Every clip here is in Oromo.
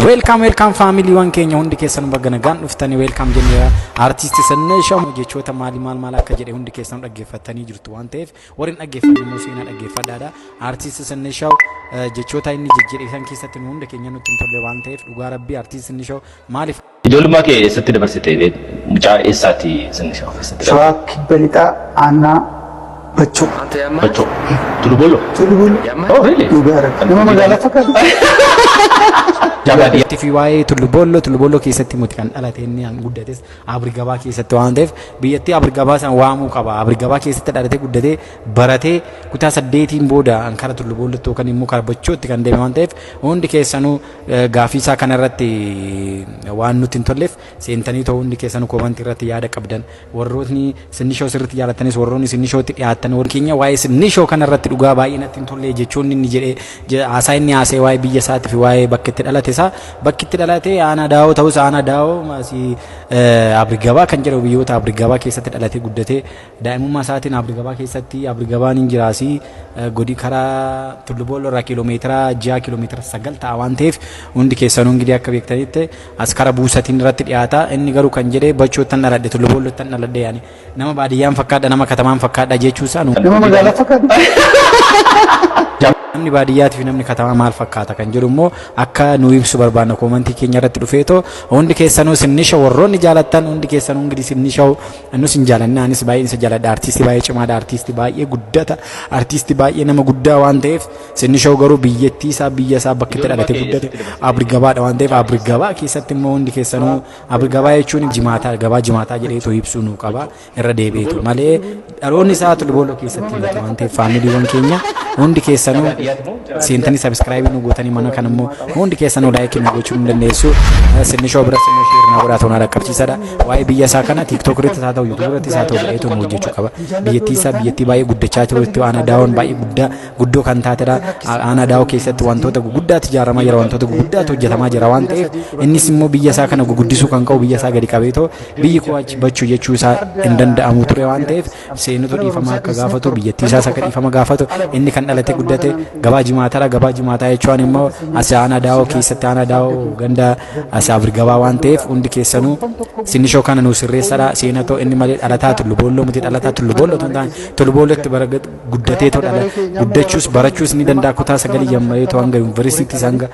welcome family wan Kenya hundi keessan baganagaan dhuftanii welcome jenneera artist Sanneshaw jechoota maal akka jedhe hundi keessan dhaggeeffatanii jirtu waan ta'eef warreen dhaggeeffannu seenaa dhaggeeffadhaadha artist Sanneshaw jechoota inni jijjiiran keessatti hundi keenya nutti hin tolle waan ta'eef dhugaa rabbii artist Sanneshaw maaliif ijoolummaa kee eessatti dabarsitee mucaa eessaati Sanneshaw Shawaa Kibbalixaa Aanaa Bachoo Tulubolo oh really nama magaalaa fakkaatu Jabadi fi waa'ee Tulubolo keessatti muti kan dhalate inni an guddates Abrigabaa keessatti waan ta'eef biyyatti Abrigabaa san waamuu qaba Abrigabaa keessatti dhalate guddatee baratee kutaa 8tiin booda ankara Tulubolo kan immoo kara Bachootti kan deeme waan ta'eef hundi keessanuu gaafii isaa kana irratti waan nutti hin tolleef seentanii ta'uu hundi keessanuu komantii irratti yaada qabdan warrootni Sanneshaw sirriitti jaallatanis warroonni Sannesshawtti dhiyaatan warri keenya waa'ee Sanneshaw kana irratti dhugaa baay'ee natti hin tolle jechuun inni jedhee haasaa inni haasee waa'ee biyya isaatti fi waa'ee bakka itti dhalate bakki dhalate Aanaa Daawoo ta'us Aanaa Daawoo maasii Abrigabaa kan jedhu biyyoota Abrigabaa keessatti dhalate guddatee daa'imummaa isaatiin Abrigabaa keessatti Abrigabaan hin jiraasi godii karaa Tulubolo irraa kiiloomeetira 6 kiiloomeetira 9 ta'a waan ta'eef hundi keessanuu ingirii akka beektanitti as kara buusatiin irratti dhiyaata inni garuu kan jedhee Bachoottan dhaladhe Tuluboloottan dhaladhe yaani nama baadiyyaan fakkaadha nama katamaan fakkaadha jechuusaa nama magaalaa fakkaatu namni baadiyyaati fi namni katamaa maal fakkaata kan jedhu immoo akka nu ibsu barbaanna komantii keenya irratti dhufeetoo hundi keessanuu Sanneshaw warroonni jaalattan hundi keessanuu ingirii Sanneshaw annus hin jaalanne anis baay'ee isa jaaladha artisti baay'ee cimaadha artisti baay'ee guddata artisti baay'ee nama guddaa waan ta'eef Sanneshaw garuu biyyattii isaa biyya isaa bakka itti dhalate guddate Abrigabaadha waan ta'eef Abrigabaa keessatti immoo hundi keessanuu Abrigabaa jechuun jimaataa gabaa jimaataa jedheetoo ibsuu nu qaba irra deebi'eetu malee dhaloonni isaa Tulubolo keessatti himate waan ta'eef faamiliiwwan keenya hundi keessanuu seentanii subscribe nu gootanii mana kan immoo hundi keessanuu like nu gochuu hin dandeessu Sanneshaw bira Sanneshaw irraa godhaatu na dhaqqabsiisadha waa'ee biyya isaa kana TikTok irratti haa ta'u YouTube irratti haa ta'u jedheetu nu hojjechuu qaba biyyattii baay'ee guddachaa jirutti Aanaa Daawoo baay'ee guddoo kan taatedha Aanaa Daawoo keessatti wantoota guguddaatu ijaaramaa jira wantoota guguddaatu hojjetamaa jira waan ta'eef innis immoo biyya isaa kana guguddisuu kan qabu biyya isaa gadi qabeetoo biyyi koo achi Bachoo jechuu isaa hin danda'amu ture waan ta'eef seenutu dhiifama akka gaafatu biyyattii isaas akka dhiifama gaafatu inni kan dhalate guddate gabaa jimaataa jechuun immoo as Aanaa Daawoo keessatti Aanaa Daawoo ganda as Abrigabaa waan ta'eef hundi keessanuu Sanneshaw kana nu sirreessadha seenatoo inni malee dhalataa Tulubolo muti dhalataa Tulubolo Tulubolotti guddatee too guddachuus barachuus ni danda'a kutaa 9 jammaree too hanga yuunivarsiitii hanga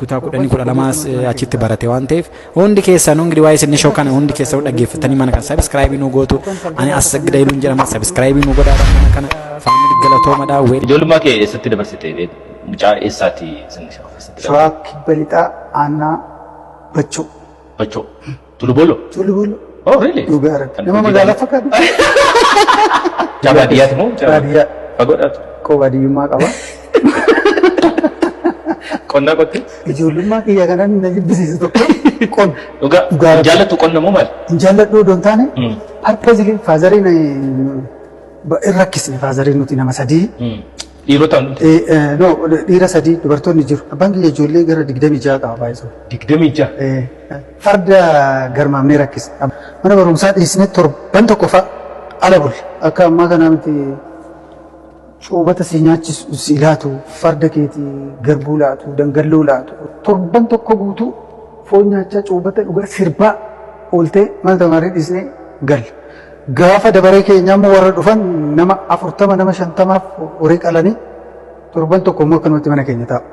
kutaa 10 achitti barate waan ta'eef hundi keessanuu ingirii waa'ee Sanneshaw kana hundi keessanuu dhaggeeffatanii mana kan subscribe nu gootu ani Assagid Hayiluun jedhama subscribe nu godhaadha mana kana faamilii galatoomadha ijoolummaa kee eessatti dabarsitee mucaa eessaati Sanneshaw Shawaa Kibbalixaa Aanaa Bachoo Tulubolo oh really nama magaalaa fakkaatu Jabadiyaati moo baadiyyaa fagoodhaatu baadiyyummaa qaba qonnaa qotte ijoollummaa kiyya kanan na jibbisiisu tokko dhugaa jaallattu qonna moo maal hin jaalladhu odoon taane purposely faazariin rakkisne faazariin nuti nama sadii dhiirota no dhiira sadii dubartoonni jiru abbaan kiyya ijoollee gara 26 qaba baay'isoo 26 farda garmaamnee rakkisne mana barumsaa dhiisne torban tokko fa'a ala bulle akka ammaa kanaa miti cuubata si nyaachisu si laatu farda keetii garbuu laatu dangalloo laatu torban tokko guutuu foon nyaachaa cuubata dhugaa sirbaa ooltee mana tamaarii dhiisne galle gaafa dabaree keenya immoo warra dhufan nama 40 nama 50 horii qalanii torban tokko immoo akkanumatti mana keenya taa'u.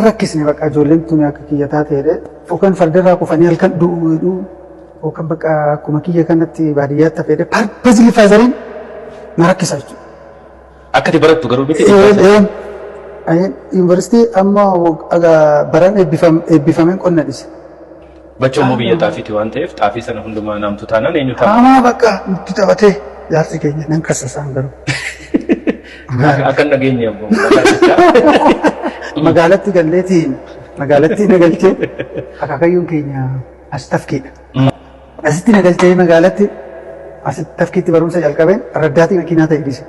Rakkisne bakka ijoolleen tuni akka kiyya taateedha. Yookaan fardarraa kufanii halkan du'u yookaan bakka akkuma kiyya kanatti baadiyyaatti hafeedha. Purposely faazariin na rakkisa jechuudha. Akkati barattu garuu miti yuunivarsiitii amma baran eebbifameen qonna dhise. Bachoo immoo biyya xaafiiti waan ta'eef xaafii sana hundumaa naamtu taanaan eenyu ta'a? Hamaa bakka nutti taphatee jaarsi keenya nan kassasaan garuu. Akka nageenya ammoo magaalatti galleetii na galchee akaakayyuun keenya as tafkiidha. Asitti na galchee magaalatti asitti tafkiitti barumsa jalqabeen raddaatii makiinaa ta'e dhise.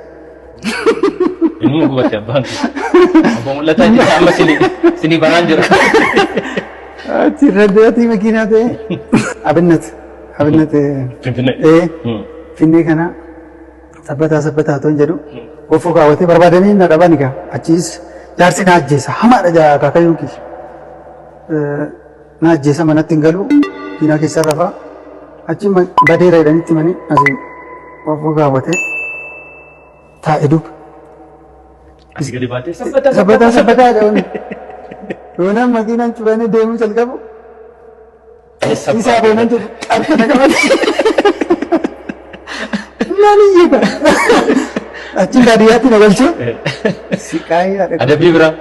Inni gubate abbaan abbo mul'ataa jira amma sinii banaan jira. Ati raddaatii makiinaa ta'e abinnat Finfinnee kana sabbataa toon jedhu ofoo kaawwatee barbaadanii na dhaban egaa achiis jaarsi na ajjeesa hamaadha akaakayyuun kiyya. na ajjeesa manatti hin galu diinaa keessa rafaa achi badeera jedhanitti manii asii wafoo gaawwatee taa'e duuba. Asii gadi baatee sabbataa jedhamu. Yoonaan makiinaan cufanii deemuu jalqabu. Isaa boonan jedhu qabxana qabate. Naan iyyee achi baadiyyaatti na galchee. Siqaayii adabbii biraa.